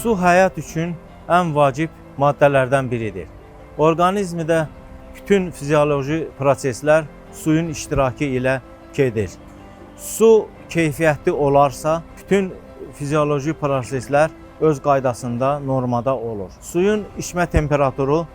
Su həyat üçün ən vacib maddələrdən biridir. Orqanizmdə bütün fizioloji proseslər suyun iştirakı ilə gedir. Su keyfiyyətli olarsa, bütün fizioloji proseslər öz qaydasında, normada olur. Suyun içmə temperaturu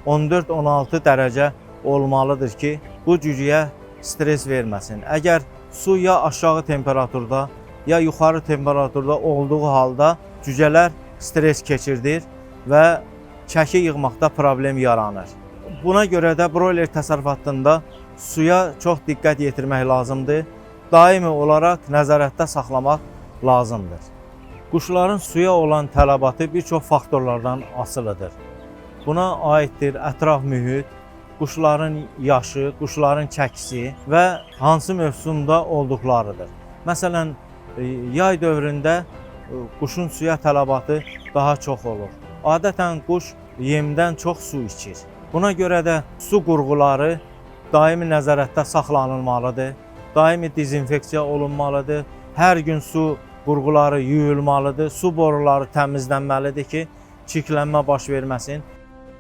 14-16 dərəcə olmalıdır ki, bu cücüyə stres verməsin. Əgər su ya aşağı temperaturda, ya yuxarı temperaturda olduğu halda cücələr stres keçirdir və çəki yığmaqda problem yaranır. Buna görə də broiler təsərrüfatında suya çox diqqət yetirmək lazımdır. Daimi olaraq nəzarətdə saxlamaq lazımdır. Quşların suya olan tələbatı bir çox faktorlardan asılıdır. Buna aiddir ətraf mühit, quşların yaşı, quşların çəkisi və hansı mövsümdə olduqlarıdır. Məsələn, yay dövründə quşun suya tələbatı daha çox olur. Adətən quş yemdən çox su içir. Buna görə də su qurğuları daimi nəzarətdə saxlanılmalıdır, daimi dezinfeksiya olunmalıdır, hər gün su qurğuları yuyulmalıdır, su boruları təmizlənməlidir ki, çirklənmə baş verməsin.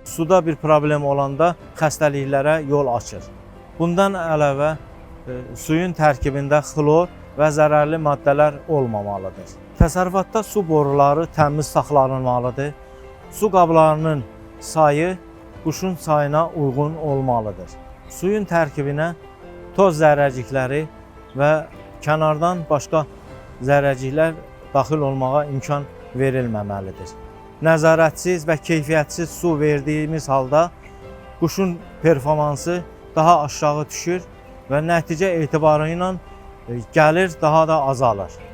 Suda bir problem olanda xəstəliklərə yol açır. Bundan əlavə suyun tərkibində xlor və zərərli maddələr olmamalıdır. Təsərrüfatda su boruları təmiz saxlanılmalıdır. Su qablarının sayı quşun sayına uyğun olmalıdır. Suyun tərkibinə toz zərrəcikləri və kənardan başqa zərrəciklər daxil olmağa imkan verilməməlidir. Nəzarətsiz və keyfiyyətsiz su verdiyimiz halda quşun performansı daha aşağı düşür və nəticə etibarı ilə gəlir daha da azalır.